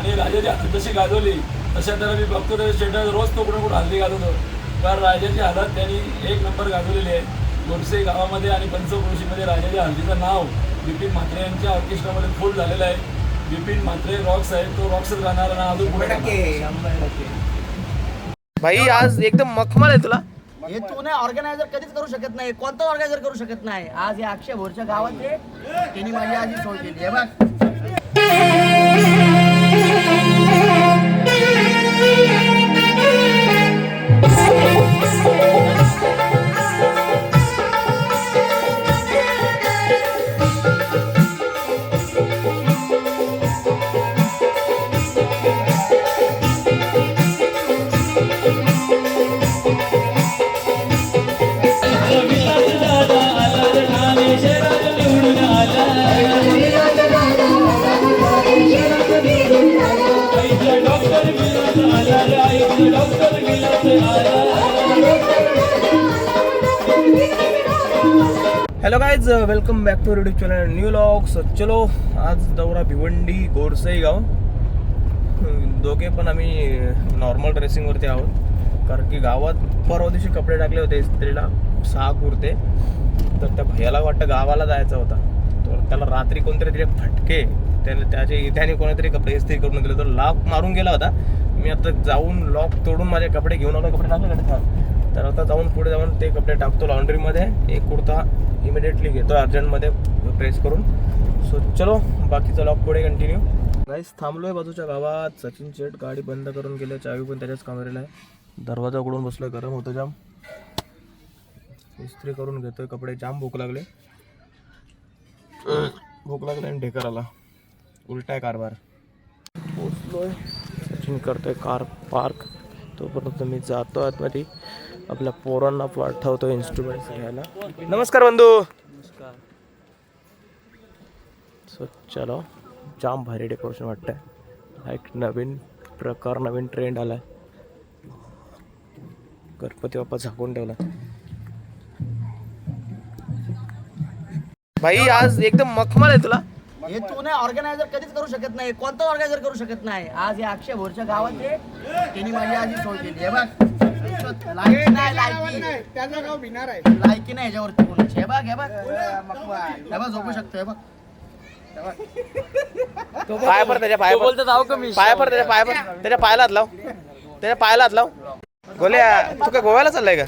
आणि राजाची हालत जशी गाजवली तशा तर मी बघतो त्या स्टेटस रोज तो कुठं हल्ली गाजवतो. कारण राजाची हालत त्यांनी एक नंबर गाजवलेली आहे. गोडसे गावामध्ये आणि पंचक्रोशीमध्ये राजाच्या हल्दीचं नाव बिपिन म्हात्रे यांच्या ऑर्केस्ट्रामध्ये फुल झालेलं आहे. बिपिन म्हात्रे रॉक्स आहे, तो रॉक्सच गाणार ना अजून पुढे. भाई आज एकदम मखमल आहे तुला. हे तू नाही ऑर्गनायझर कधीच करू शकत नाही, कोणता ऑर्गनायझर करू शकत नाही. आज या अक्षय भोरच्या गावात त्यांनी माझी आधी सोय केली आहे बघ. Hello guys, welcome back to YouTube channel new vlogs. चलो आज दौरा भिवंडी गोरसई गाव. दोघे पण आम्ही नॉर्मल ड्रेसिंगवरती आहोत, कारण की गावात परवा दिवशी कपडे टाकले होते इस्त्रीला 6 कुर्ते. तर त्या भैयाला वाटतं गावाला जायचा होता, तर त्याला रात्री कोणतरी तिथे फटके त्याने कोणीतरी कपडे इस्त्री करून दिले, तर लॉक मारून गेला होता. मी आता जाऊन लॉक तोडून माझे कपडे घेऊन आलो, कपडे टाकले गाडीत. तर आता जाऊन पुढे जाऊन ते कपडे टाकतो लॉन्ड्रीमध्ये. एक कुर्ता इमिडिएटली घेतो अर्जंटमध्ये प्रेस करून. सो चलो बाकीचा लॉक पुढे कंटिन्यू. गाईस थांबलोय बाजूच्या गावात. सचिन शेट गाडी बंद करून गेले, चावी पण त्याच्याच कमरेला आहे. दरवाजा उघडून बसलोय, गरम होतं जाम. इस्त्री करून घेतोय कपडे. जाम भूक लागले आणि ढेकर आला. उलटा आहे कारभार. पोचलोय, सचिन करतोय कार पार्क. तोपर्यंत मी जातो आतमध्ये, आपल्या पोरांना पाठवतो इन्स्ट्रुमेंट्स घ्यायला. नमस्कार बंधू. नमस्कार. सो चलो, जाम भारी डेकोरेशन वाटतंय. हा एक नवीन प्रकार, नवीन ट्रेंड आलाय. गणपती बाप्पा झाकून ठेवला. भाई आज एकदम मखमल आहे तुला. हे तू नाही ऑर्गनायझर कधीच करू शकत नाही, कोणता ऑर्गनायझर करू शकत नाही. आज या अक्षय भोरच्या गावात त्यांनी माझी आधी सोय केली आहे बघ. लायकी नाही, लायकी नाही ह्याच्यावरती कोणाची. हे बघ हे बघ हे बघ, झोपू शकतो. हे बघ पाया पर त्याच्या पाया बोलतो जाऊ कमी पाया पर त्याच्या पाया पर त्याच्या पायाला हात लाव. त्याच्या पायाला हात लाव. गोल्या तू काय गोव्याला चाललाय का?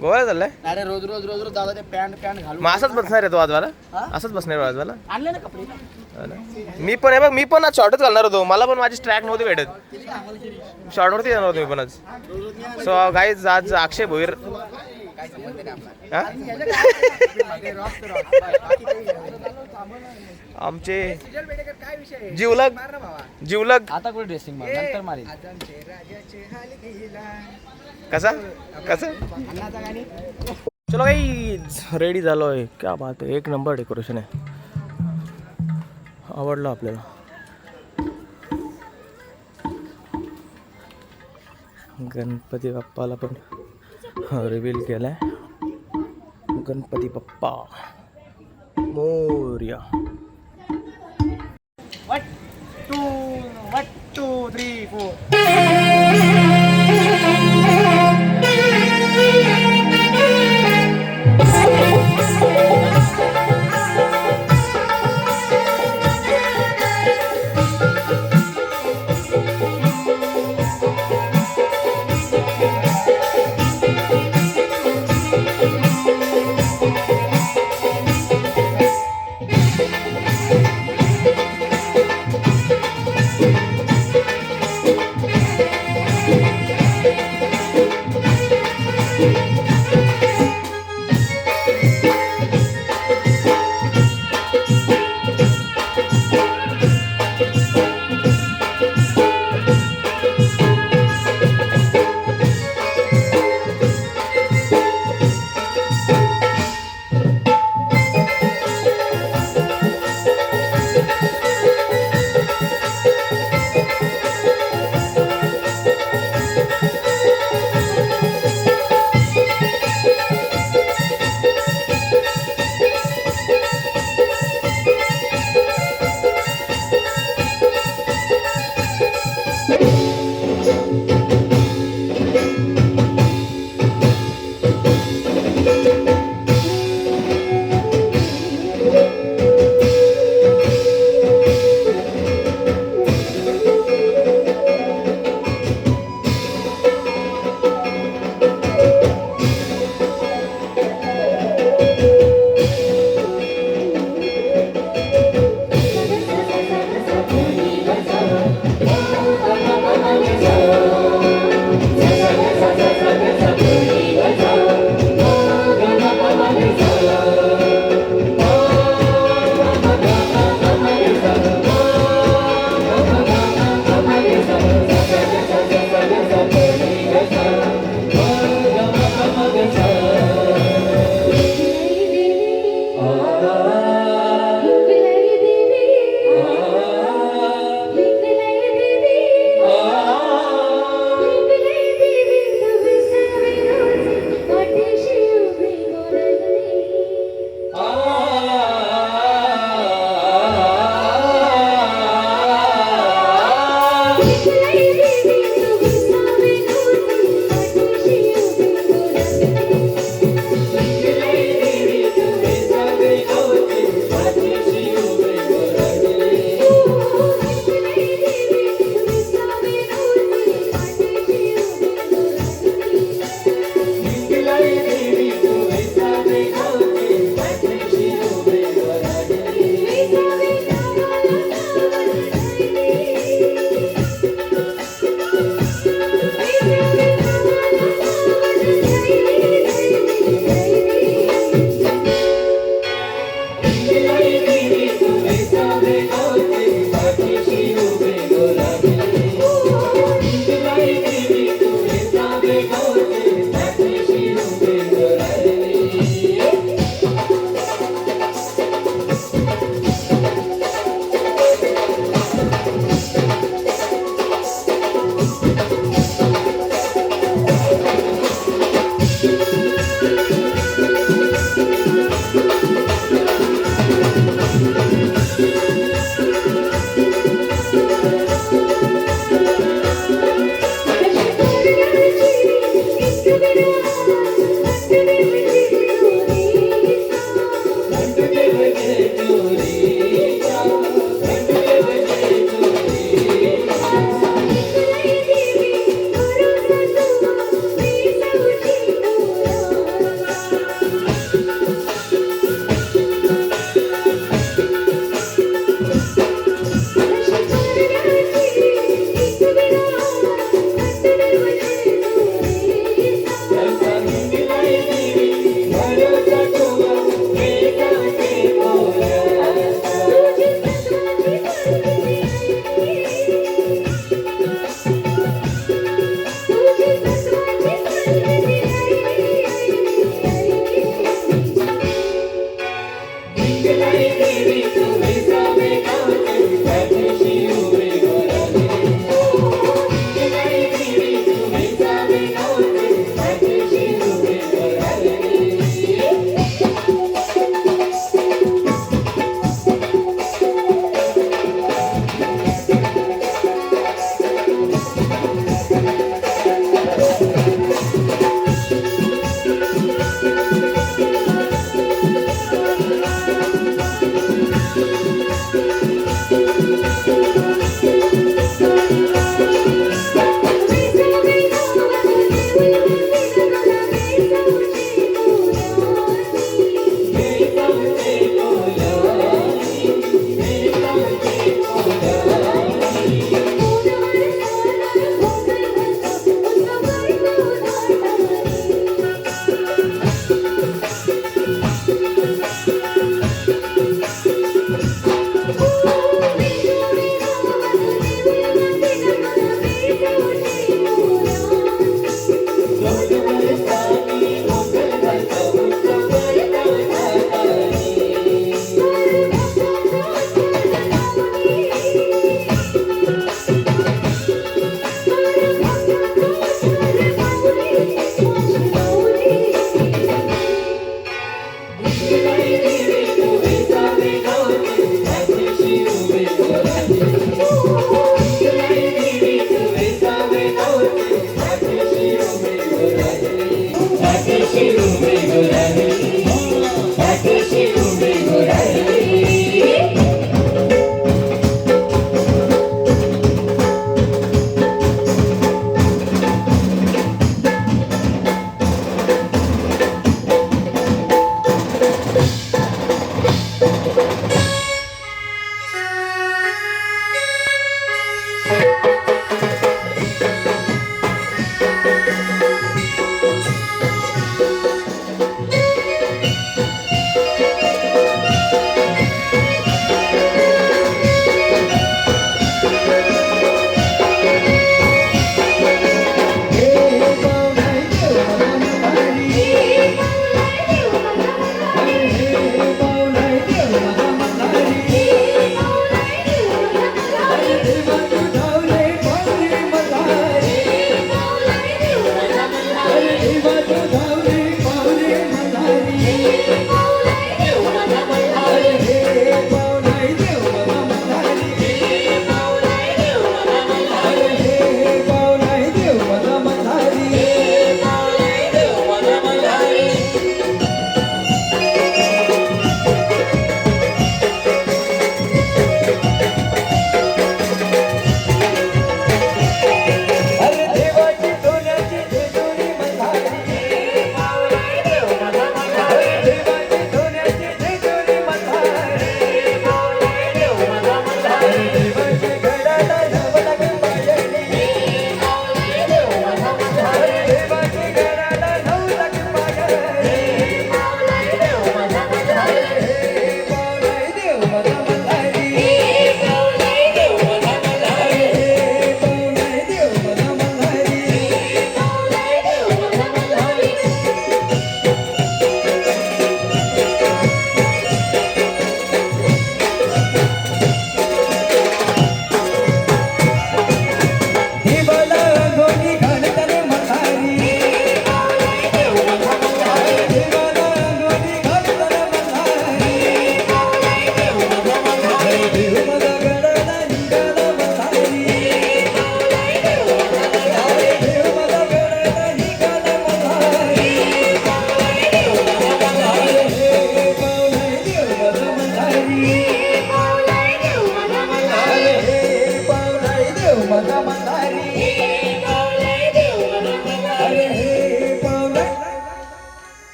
गोव्याला चाललाय? अरे रोज रोज रोज रोज दादा ते पॅन्ट घालून मग असंच बसणार आहे तो आजवाला? असंच बसणार आजवाला? आणले ना कपडे. मी पण आहे बघ, मी पण आज शॉर्टच घालणार होतो. मला पण माझी ट्रॅक नव्हती भेटत, शॉर्टवरती जाणार होतो मी पण आज. सो गाईज आज अक्षय भोईर आमचे जिवलग आता कुठे ड्रेसिंग नंतर मारेल. कसा कसा. चलो गाईज रेडी झालोय. क्या बात आहे, एक नंबर डेकोरेशन आहे. आवडलं आपल्याला. गणपती बाप्पाला पण रिव्हील केलाय. गणपती बाप्पा मोरया. 1 2 3 4.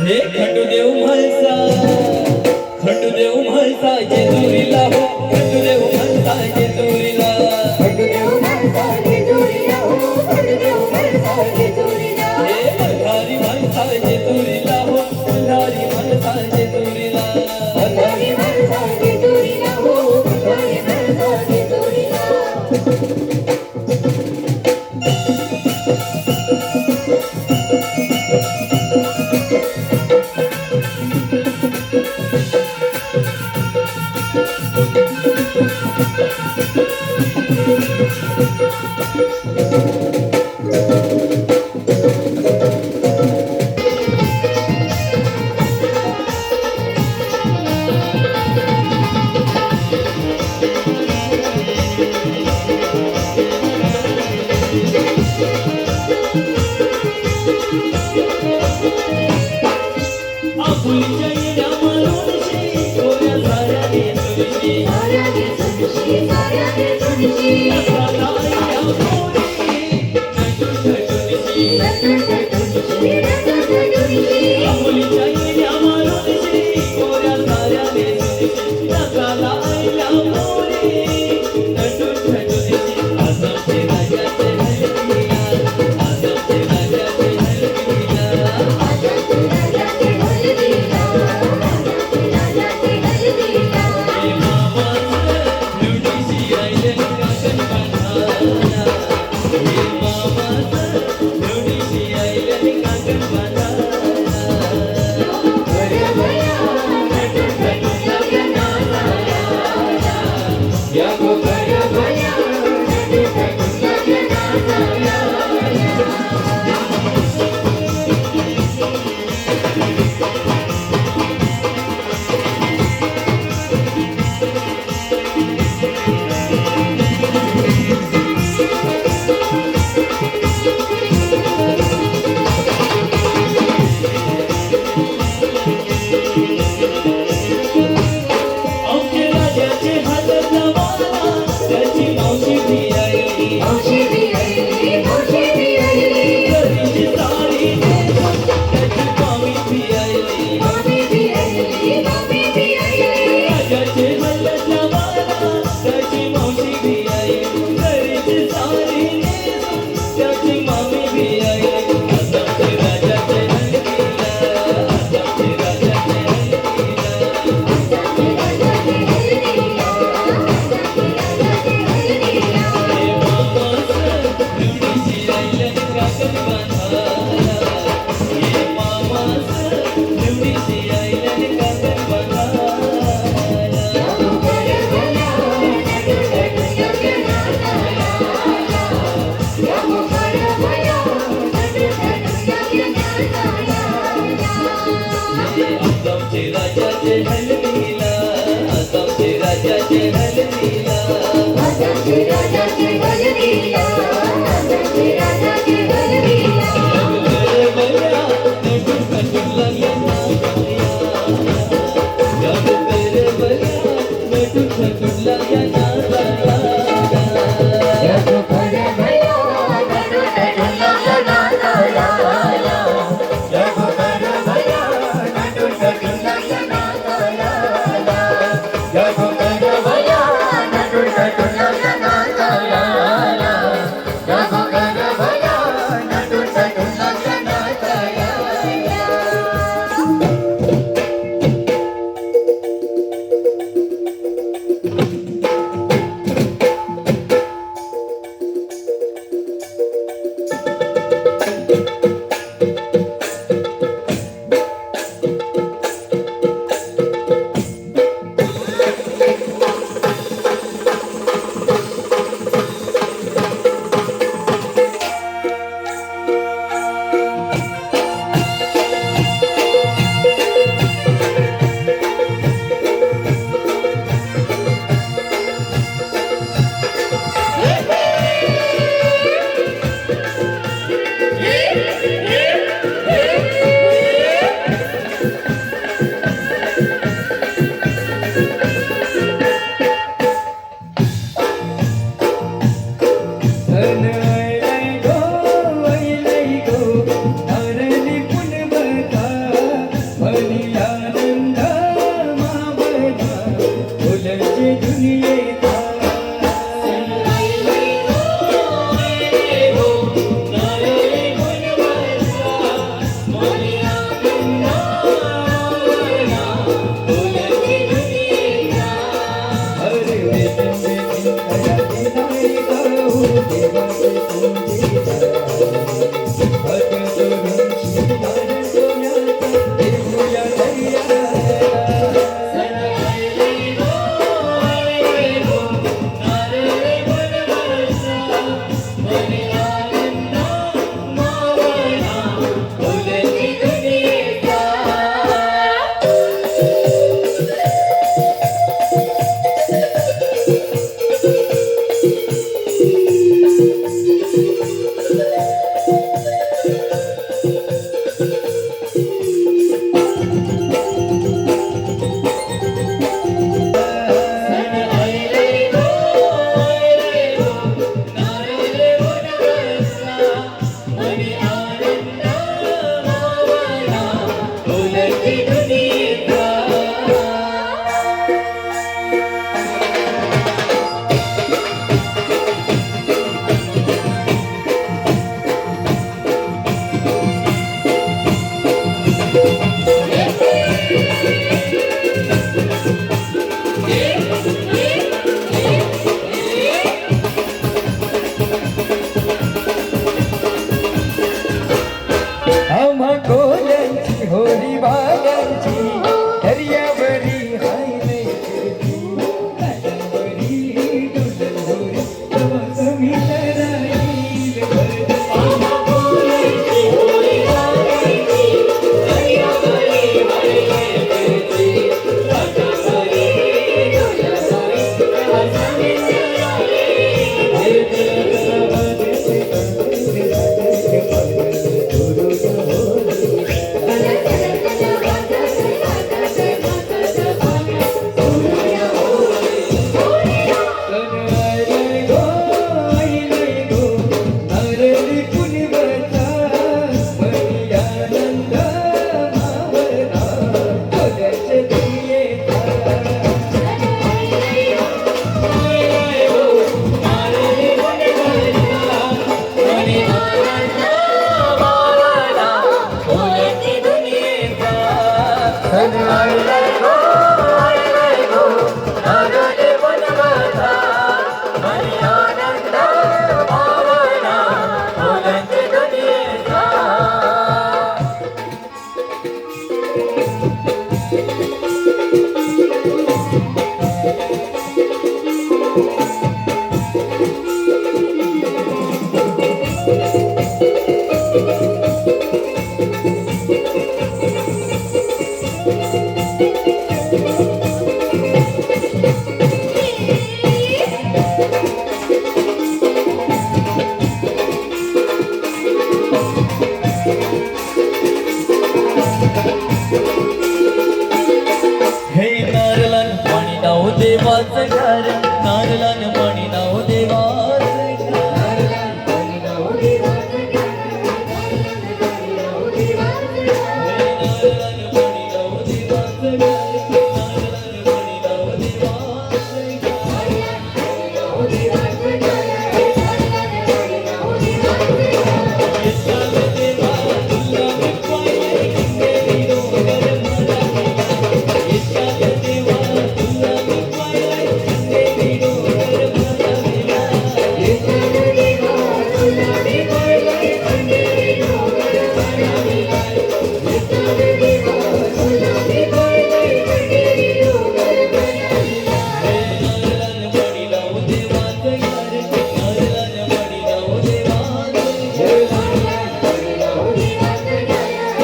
हे खंडूदेव म्हाळसा जेजुरीला हो खंडूदेव म्हाळसा जेजुरीला हे मल्हारी म्हाळसा जेजुरीला हो मल्हारी म्हाळसा जेजुरीला आपुलीच्या येड्या माणूसशी गोऱ्या साऱ्याने तुझी नसाला या मोरी आपुलीच्या येड्या माणूसशी गोऱ्या साऱ्याने तुझी नसाला या मोरी आजमचे राजाचे हलकीला आजमचे राजाचे हलकीला आमचे राजाचे हलवीला आज आमचे राजाचे हलवीला आजाचे राजाचे हलवीला आजाचे राजाचे हलवीला बया नटून खटून लागल्या नाचल्या जग कर बया नटून खटून लागल्या नाचल्या जग कर भया नटून खटून लागल्या नाचाला जग कर भया नटून खटून लागल्या नाचाला जग कर भया हे नारळान पाणी नाव देवाचं घर नारळान पाणी नाव देवाचं घर नारळान पाणी नाव देवाचं घर नारळान पाणी नाव देवाचं घर येशाल देवा तुला विपाय किंगे डोंगर मला येशाल देवा तुला विपाय किंगे डोंगर मला नारळान पाणी नाव देवाचं घर नारळान पाणी नाव देवाचं घर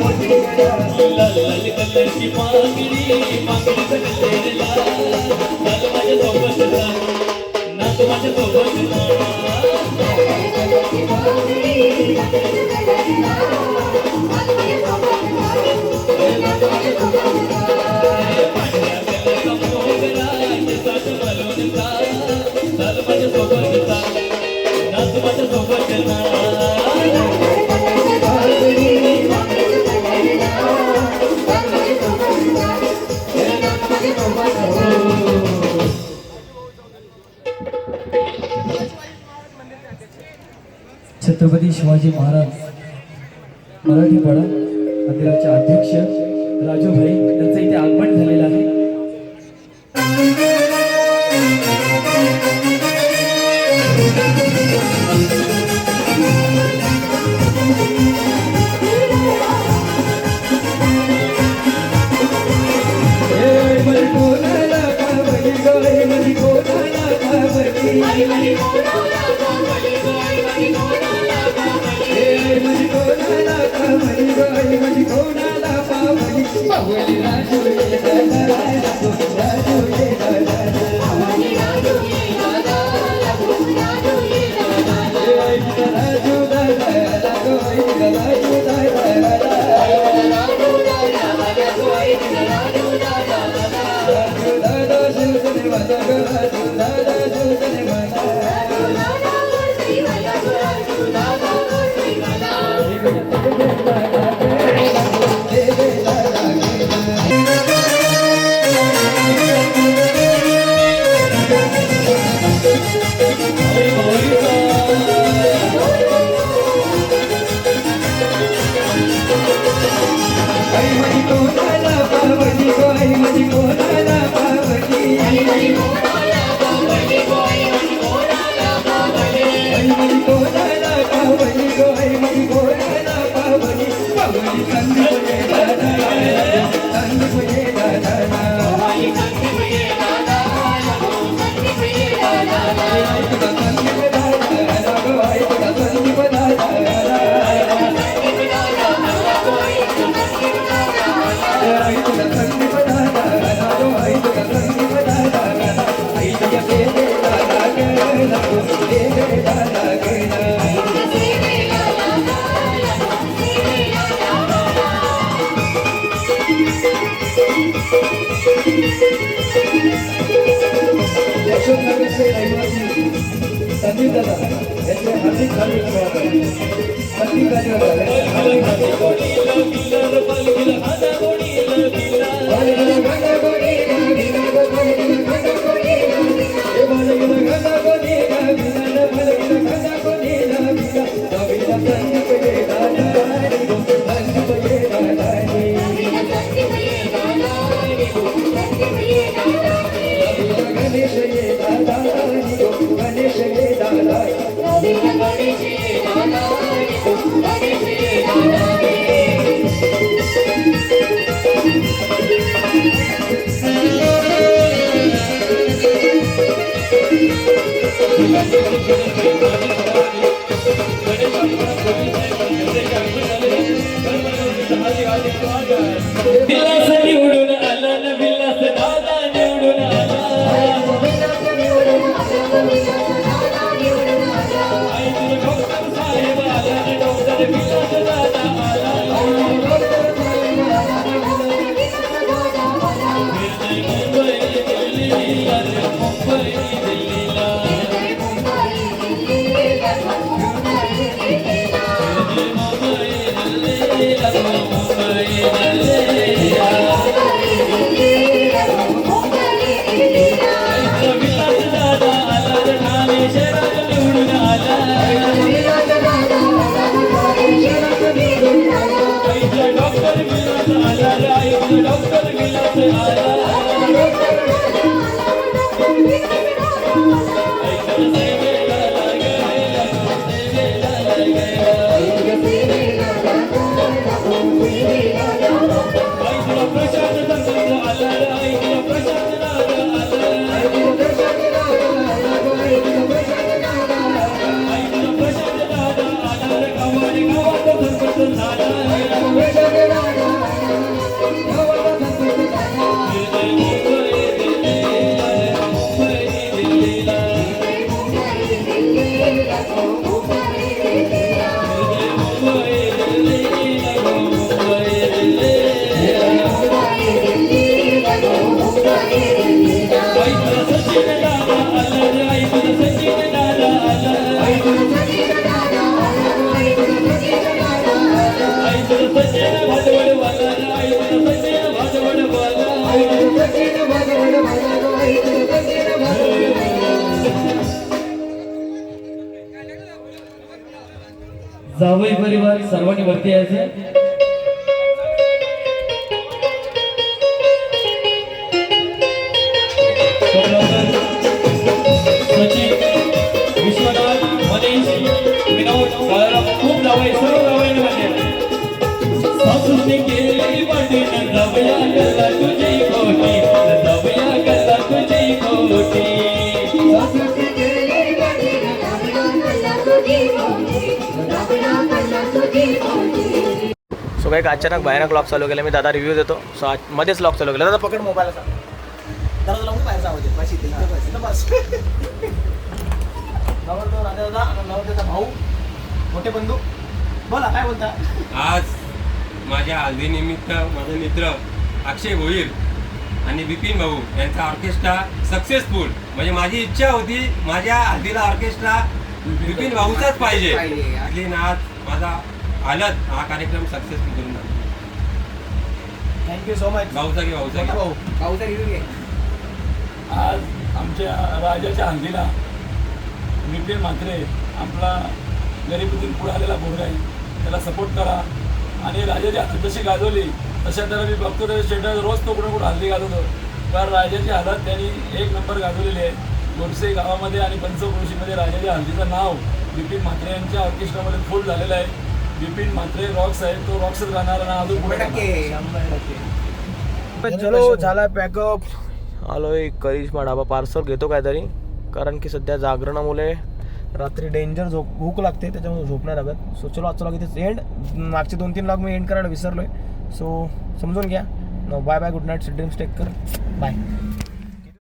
लाल लाल कलरची पांगडी पांगडीचं कलर लाल लाल माझ्या सोबत नाच माझ्या सोबत पांढऱ्या कलरचा मोगरा केसात मलून लाल माझ्या सोबत नाच माझ्या सोबत छत्रपती शिवाजी महाराज मराठीपाडा मंदिराचे अध्यक्ष राजूभाई यांचं इथे आगमन झालेलं आहे. संदीप दादा यांचे हार्दिक हार्दिक स्वागत आहे. संदीप दादा विलास निवडून आला ना विलास दादा निवडून आला आई तुझं डॉक्टर साहेब आला ना डॉक्टर विलास दादा आला मुंबई दिल्लीला रे मुंबई दिल्लीला विलास दादा आला रे ठाणे शहरात निवडून आला आईचा डॉक्टर विलास आला रे आईचा डॉक्टर विलास आला आईचा सेवेला लागेला सेवेला लागेला आईचा प्रशांत संघ आला रे आईचा प्रशांत दादा आला आईचा प्रशांत दादा आला रे गावाने गावात संपर्क झाला जावई परिवार सर्वांनी वरती यायचे सचिन विश्वनाथ मनीष विनोद खूप जावई सर्व जावईने मध्ये सासूने केलेली पाटील जावया गल्ला तुझी खोटी जावया गल्ला तुझी खोटी सो काही अचानक भयानक लॉक चालू केला मी दादा रिव्ह्यू देतो सो मध्येच लॉक चालू केला दादा पकड मोबाईल असा दादा लावून बाहेर जाऊ दे बस इथे बस नवरदेव राजा दादा आणि नवरदेवचा भाऊ मोठे बंधू बोला काय बोलता आज माझ्या हल्दीनिमित्त माझे मित्र अक्षय भोईर आणि बिपिन भाऊ यांचा ऑर्केस्ट्रा सक्सेसफुल म्हणजे माझी इच्छा होती माझ्या हल्दीला ऑर्केस्ट्रा बिपिन भाऊचाच पाहिजे आणि आज माझा आलात हा कार्यक्रम सक्सेसफुल करून टाकला. थँक्यू सो मच भाऊचा घे भाऊचा घे भाऊचा रिव्ह्यू घे आज आमच्या राजाच्या हल्दीला बिपिन म्हात्रे आपला गरिबीतून पुढे आलेला पोरगा आहे त्याला सपोर्ट करा आणि राजाची हालत जशी गाजवली तशा त्याला मी बघतो त्याच्या शेतात रोज तो कुठं कुठं हल्दी गाजवतो कारण राजाची हालत त्यांनी एक नंबर गाजवलेली आहे गोडसे गावामध्ये आणि पंचक्रोशीमध्ये राजाच्या हल्दीचं नाव बिपिन म्हात्रे यांच्या ऑर्केस्ट्रामध्ये फुल झालेलं आहे बिपिन म्हात्रे रॉक्स आहे तो रॉक्सच गाणार आणि अजून पुढे चलो झाला पॅकअप आलोय करिश्मा ढाबा पार्सल घेतो काहीतरी कारण की सध्या जागरणामुळे रात्री डेंजर भूक लागते त्याच्यामुळे झोप नाही लागत सो चलो आजचा लॉग इथेच एंड मागचे 2-3 लॉग मी एंड करायला विसरलोय सो समजून घ्या bye bye good night dreams take कर बाय